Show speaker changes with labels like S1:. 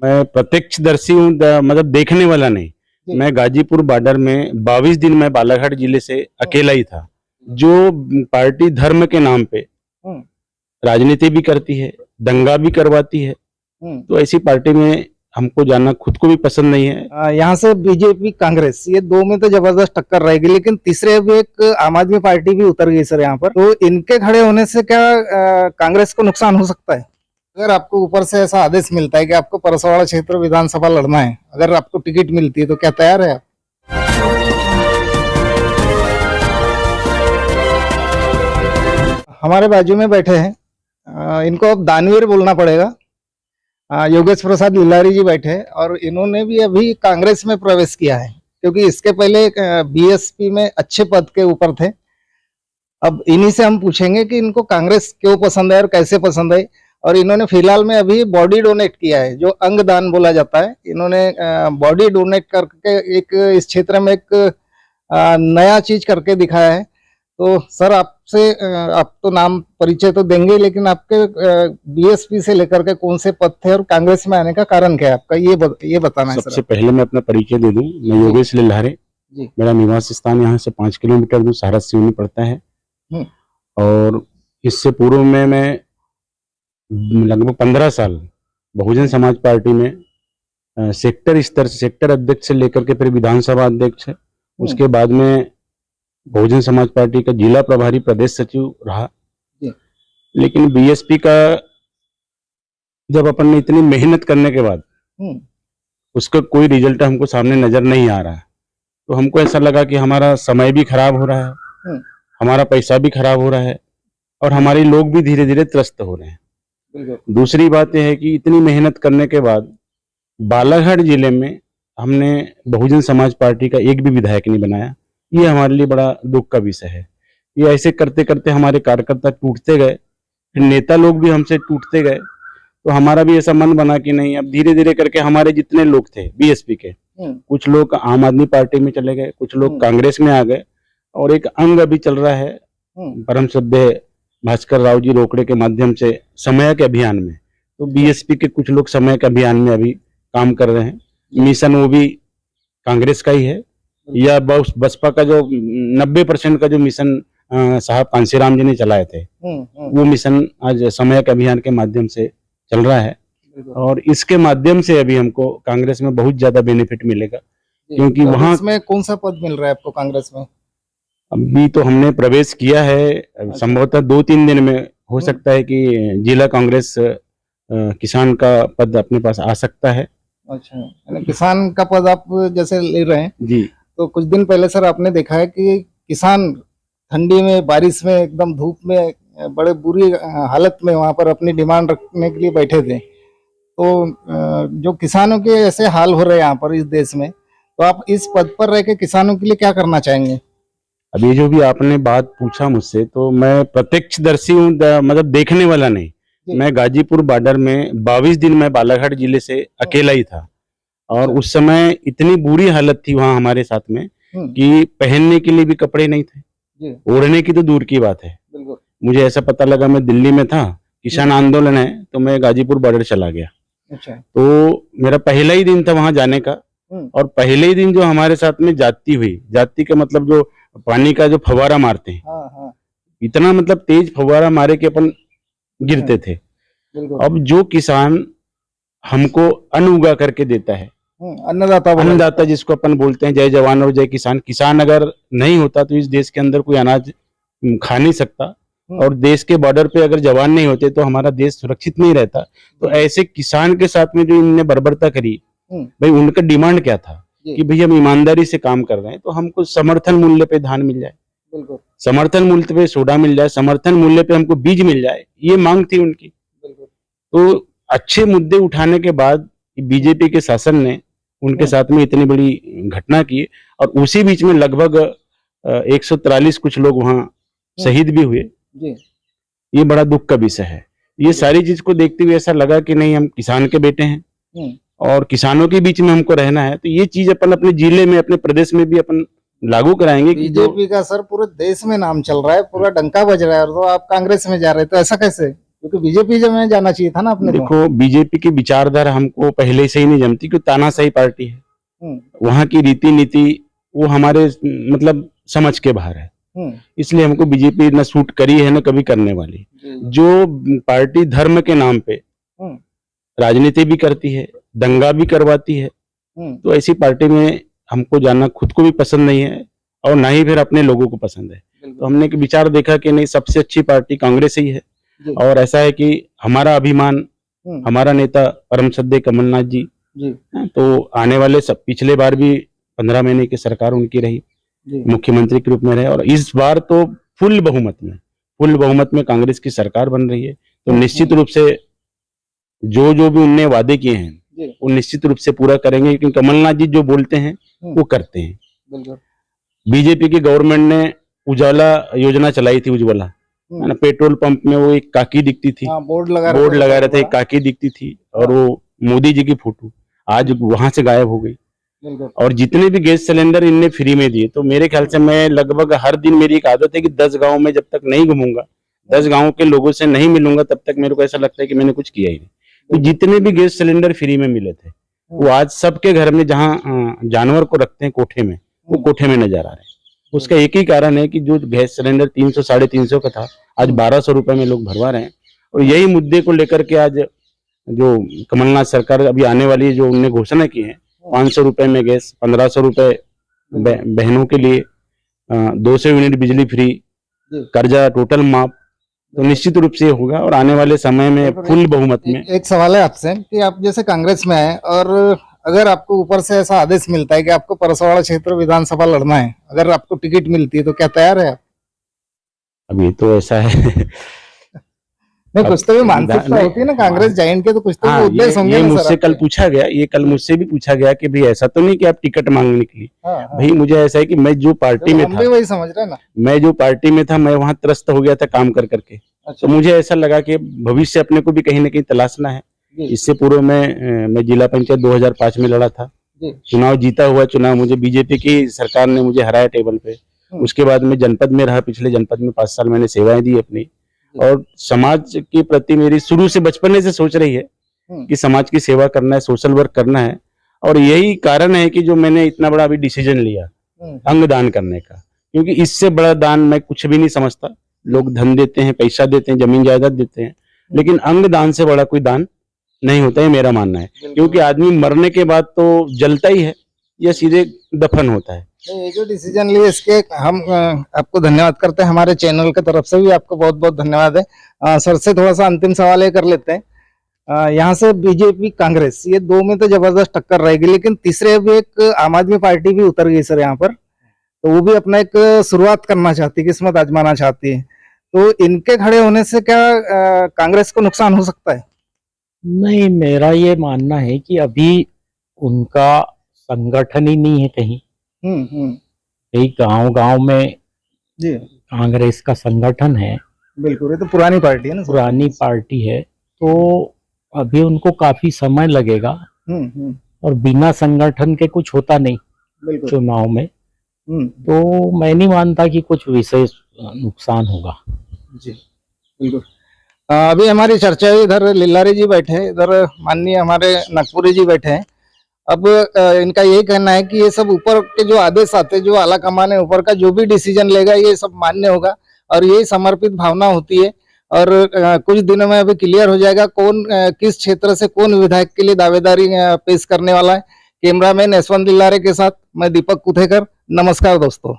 S1: मैं प्रत्यक्षदर्शी हूँ, मतलब देखने वाला नहीं। मैं गाजीपुर बॉर्डर में 22 दिन मैं बालाघाट जिले से अकेला ही था। जो पार्टी धर्म के नाम पे राजनीति भी करती है, दंगा भी करवाती है, तो ऐसी पार्टी में हमको जाना खुद को भी पसंद नहीं है।
S2: यहाँ से बीजेपी कांग्रेस ये दो में तो जबरदस्त टक्कर रहेगी, लेकिन तीसरे भी एक आम आदमी पार्टी भी उतर गई सर यहाँ पर। तो इनके खड़े होने से क्या कांग्रेस को नुकसान हो सकता है? अगर आपको ऊपर से ऐसा आदेश मिलता है कि आपको परसवाड़ा क्षेत्र विधानसभा लड़ना है, अगर आपको टिकट मिलती है तो क्या तैयार है आप? हमारे बाजू में बैठे हैं, इनको अब दानवीर बोलना पड़ेगा। योगेश प्रसाद लिलारी जी बैठे और इन्होंने भी अभी कांग्रेस में प्रवेश किया है, क्योंकि इसके पहले बीएसपी में अच्छे पद के ऊपर थे। अब इन्हीं से हम पूछेंगे कि इनको कांग्रेस क्यों पसंद है और कैसे पसंद है। और इन्होंने फिलहाल में अभी बॉडी डोनेट किया है, जो अंग दान बोला जाता है। इन्होंने बॉडी डोनेट करके एक इस क्षेत्र में एक नया चीज करके दिखाया है। तो सर आपसे आप तो नाम परिचय तो देंगे, लेकिन आपके बीएसपी से लेकर के कौन से पद थे और कांग्रेस में आने का कारण क्या है आपका, ये बताना है सर।
S1: सबसे पहले मैं अपना परिचय दे दूं। मैं योगेश लिल्हारे, मेरा निवास स्थान यहाँ से 5 किलोमीटर दूर सहारस सिवनी पड़ता है। और इससे पूर्व में मैं लगभग 15 साल बहुजन समाज पार्टी में सेक्टर स्तर से सेक्टर अध्यक्ष से लेकर के फिर विधानसभा अध्यक्ष, उसके बाद में बहुजन समाज पार्टी का जिला प्रभारी प्रदेश सचिव रहा। लेकिन बीएसपी का जब अपन ने इतनी मेहनत करने के बाद उसका कोई रिजल्ट हमको सामने नजर नहीं आ रहा है, तो हमको ऐसा लगा कि हमारा समय भी खराब हो रहा है, हमारा पैसा भी खराब हो रहा है और हमारे लोग भी धीरे धीरे त्रस्त हो रहे हैं। दूसरी बात यह है कि इतनी मेहनत करने के बाद बालाघाट जिले में हमने बहुजन समाज पार्टी का एक भी विधायक नहीं बनाया। ये हमारे लिए बड़ा दुख का विषय है। ये ऐसे करते करते हमारे कार्यकर्ता टूटते गए, फिर नेता लोग भी हमसे टूटते गए, तो हमारा भी ऐसा मन बना कि नहीं, अब धीरे धीरे करके हमारे जितने लोग थे बीएसपी के, कुछ लोग आम आदमी पार्टी में चले गए, कुछ लोग कांग्रेस में आ गए, और एक अंग अभी चल रहा है परम श्रद्धेय भास्कर राव जी रोकड़े के माध्यम से समय के अभियान में। तो बीएसपी के कुछ लोग समय के अभियान में अभी काम कर रहे हैं। मिशन वो भी कांग्रेस का ही है, या बसपा का जो 90% का जो मिशन साहब कांसीराम जी ने चलाए थे, वो मिशन आज समय के अभियान के माध्यम से चल रहा है। और इसके माध्यम से अभी हमको कांग्रेस में बहुत ज्यादा बेनिफिट मिलेगा, क्योंकि वहां
S2: में कौन सा पद मिल रहा है आपको कांग्रेस में?
S1: अभी तो हमने प्रवेश किया है, संभवतः 2-3 दिन में हो सकता है कि जिला कांग्रेस किसान का पद अपने पास आ सकता है।
S2: अच्छा, किसान का पद आप जैसे ले रहे हैं
S1: जी,
S2: तो कुछ दिन पहले सर आपने देखा है कि किसान ठंडी में, बारिश में, एकदम धूप में, बड़े बुरी हालत में वहां पर अपनी डिमांड रखने के लिए बैठे थे। तो जो किसानों के ऐसे हाल हो रहे हैं यहाँ पर इस देश में, तो आप इस पद पर रह के किसानों के लिए क्या करना चाहेंगे?
S1: अभी जो भी आपने बात पूछा मुझसे, तो मैं प्रत्यक्षदर्शी हूँ, मतलब देखने वाला नहीं। मैं गाजीपुर बॉर्डर में 22 दिन मैं बालाघाट जिले से अकेला ही था, और उस समय इतनी बुरी हालत थी वहां हमारे साथ में कि पहनने के लिए भी कपड़े नहीं थे, ओढ़ने की तो दूर की बात है। मुझे ऐसा पता लगा, मैं दिल्ली में था, किसान आंदोलन है, तो मैं गाजीपुर बॉर्डर चला गया। तो मेरा पहला ही दिन था वहां जाने का, और पहले ही दिन जो हमारे साथ में जाती हुई, जाती का मतलब जो पानी का जो फव्वारा मारते हैं, इतना मतलब तेज फव्वारा मारे कि अपन गिरते थे। अब जो किसान हमको अन्न उगा करके देता है, अन्नदाता जिसको अपन बोलते हैं, जय जवान और जय किसान। किसान अगर नहीं होता तो इस देश के अंदर कोई अनाज खा नहीं सकता, और देश के बॉर्डर पे अगर जवान नहीं होते तो हमारा देश सुरक्षित नहीं रहता। तो ऐसे किसान के साथ में जो इनने बर्बरता करी, भाई उनका डिमांड क्या था कि भाई हम ईमानदारी से काम कर रहे हैं, तो हमको समर्थन मूल्य पे धान मिल जाए, समर्थन मूल्य पे सोडा मिल जाए, समर्थन मूल्य पे हमको बीज मिल जाए, ये मांग थी उनकी। तो अच्छे मुद्दे उठाने के बाद बीजेपी के शासन ने उनके साथ में इतनी बड़ी घटना की, और उसी बीच में लगभग 143 कुछ लोग वहां शहीद भी हुए। ये बड़ा दुख का विषय है। ये सारी चीज को देखते हुए ऐसा लगा कि नहीं, हम किसान के बेटे हैं और किसानों के बीच में हमको रहना है, तो ये चीज अपन अपने जिले में, अपने प्रदेश में भी अपन लागू कराएंगे।
S2: बीजेपी का सर पूरे देश में नाम चल रहा है, पूरा डंका बज रहा है, और तो आप कांग्रेस में जा रहे हैं, तो ऐसा कैसे? क्योंकि बीजेपी में जाना चाहिए था ना अपने को।
S1: देखो, बीजेपी की विचारधारा हमको पहले से ही नहीं जमती, क्योंकि तानाशाही पार्टी है। वहां की रीति नीति वो हमारे मतलब समझ के बाहर है, इसलिए हमको बीजेपी न सूट करी है न कभी करने वाली। जो पार्टी धर्म के नाम पे राजनीति भी करती है, दंगा भी करवाती है, तो ऐसी पार्टी में हमको जाना खुद को भी पसंद नहीं है और ना ही फिर अपने लोगों को पसंद है। तो हमने एक विचार देखा कि नहीं, सबसे अच्छी पार्टी कांग्रेस ही है। और ऐसा है कि हमारा अभिमान, हमारा नेता परम श्रद्धेय कमलनाथ जी, तो आने वाले सब, पिछले बार भी 15 महीने की सरकार उनकी रही, मुख्यमंत्री के रूप में रहे, और इस बार तो फुल बहुमत में कांग्रेस की सरकार बन रही है। तो निश्चित रूप से जो भी उनने वादे किए हैं वो निश्चित रूप से पूरा करेंगे, क्योंकि कमलनाथ जी जो बोलते हैं वो करते हैं। बीजेपी की गवर्नमेंट ने उजाला योजना चलाई थी, उज्ज्वला, है ना, पेट्रोल पंप में वो एक काकी दिखती थी, बोर्ड लगा रहे थे, एक काकी दिखती थी, और वो मोदी जी की फोटो आज वहां से गायब हो गई। और जितने भी गैस सिलेंडर इनने फ्री में दिए, तो मेरे ख्याल से मैं लगभग हर दिन, मेरी एक आदत है कि 10 गांव में जब तक नहीं घूमूंगा, 10 गांव के लोगों से नहीं मिलूंगा, तब तक मेरे को ऐसा लगता है कि मैंने कुछ किया ही नहीं। तो जितने भी गैस सिलेंडर फ्री में मिले थे वो आज सबके घर में, जहाँ जानवर को रखते हैं कोठे में, वो कोठे में नजर आ रहे हैं। उसका एक ही कारण है कि जो गैस सिलेंडर 300 साढ़े 300 का था, आज 1200 रुपए में लोग भरवा रहे हैं। और यही मुद्दे को लेकर के आज जो कमलनाथ सरकार अभी आने वाली है, जो उनने घोषणा की है, 500 रुपए में गैस, 1500 रुपए बहनों के लिए, 200 यूनिट बिजली फ्री, कर्जा टोटल माफ, तो निश्चित रूप से होगा और आने वाले समय में फुल बहुमत में।
S2: एक सवाल है आपसे कि आप जैसे कांग्रेस में है, और अगर आपको ऊपर से ऐसा आदेश मिलता है कि आपको परसवाड़ा क्षेत्र विधानसभा लड़ना है, अगर आपको टिकट मिलती है, तो क्या तैयार है आप?
S1: अभी तो ऐसा है
S2: नहीं, कुछ तो भी मानसिकता होती है ना कांग्रेस जाइंट के, तो कुछ तो उद्देश्य होंगे।
S1: ये मुझसे कल पूछा गया, ये कल मुझसे भी पूछा गया कि भाई ऐसा तो नहीं कि आप टिकट मांगने निकली। भाई मुझे ऐसा है कि मैं जो पार्टी में था,
S2: वही समझ रहे ना, मैं
S1: जो पार्टी में था, मैं वहां त्रस्त हो गया था काम कर करके। तो मुझे ऐसा लगा कि भविष्य अपने को भी कहीं ना कहीं तलाशना है। इससे पूर्व मैं जिला पंचायत 2005 में लड़ा था, चुनाव जीता हुआ चुनाव, मुझे बीजेपी की सरकार ने मुझे हराया टेबल पे। उसके बाद मैं जनपद में रहा, पिछले जनपद में 5 साल मैंने सेवाएं दी अपनी, और समाज के प्रति मेरी शुरू से बचपन से सोच रही है कि समाज की सेवा करना है, सोशल वर्क करना है। और यही कारण है कि जो मैंने इतना बड़ा अभी डिसीजन लिया अंगदान करने का, क्योंकि इससे बड़ा दान मैं कुछ भी नहीं समझता। लोग धन देते हैं, पैसा देते हैं, जमीन जायदाद देते हैं, लेकिन अंगदान से बड़ा कोई दान नहीं होता है, मेरा मानना है। क्योंकि आदमी मरने के बाद तो जलता ही है या सीधे दफन होता है।
S2: ये जो डिसीजन लिए, इसके हम आपको धन्यवाद करते हैं, हमारे चैनल की तरफ से भी आपको बहुत बहुत धन्यवाद है। सर से थोड़ा सा अंतिम सवाल ये कर लेते हैं, यहाँ से बीजेपी कांग्रेस, ये दो में तो जबरदस्त टक्कर रहेगी, लेकिन तीसरे भी एक आम आदमी पार्टी भी उतर गई सर यहाँ पर, तो वो भी अपना एक शुरुआत करना चाहती है, किस्मत आजमाना चाहती है। तो इनके खड़े होने से क्या कांग्रेस को नुकसान हो सकता है?
S3: नहीं, मेरा ये मानना है कि अभी उनका संगठन ही नहीं है कहीं। गांव में जी कांग्रेस का संगठन है।
S2: बिल्कुल, ये तो पुरानी पार्टी है ना,
S3: पुरानी पार्टी है, तो अभी उनको काफी समय लगेगा। और बिना संगठन के कुछ होता नहीं चुनाव में, तो मैं नहीं मानता कि कुछ विशेष नुकसान होगा।
S2: जी बिल्कुल। अभी हमारी चर्चा, इधर लिल्लारी जी बैठे, इधर माननीय हमारे नागपुरी जी बैठे हैं। अब इनका यही कहना है कि ये सब ऊपर के जो आदेश आते, जो आला कमान है ऊपर का, जो भी डिसीजन लेगा ये सब मान्य होगा, और यही समर्पित भावना होती है। और कुछ दिनों में अभी क्लियर हो जाएगा कौन किस क्षेत्र से कौन विधायक के लिए दावेदारी पेश करने वाला है। कैमरामैन यशवंत लिल्लारे के साथ मैं दीपक कुथेकर, नमस्कार दोस्तों।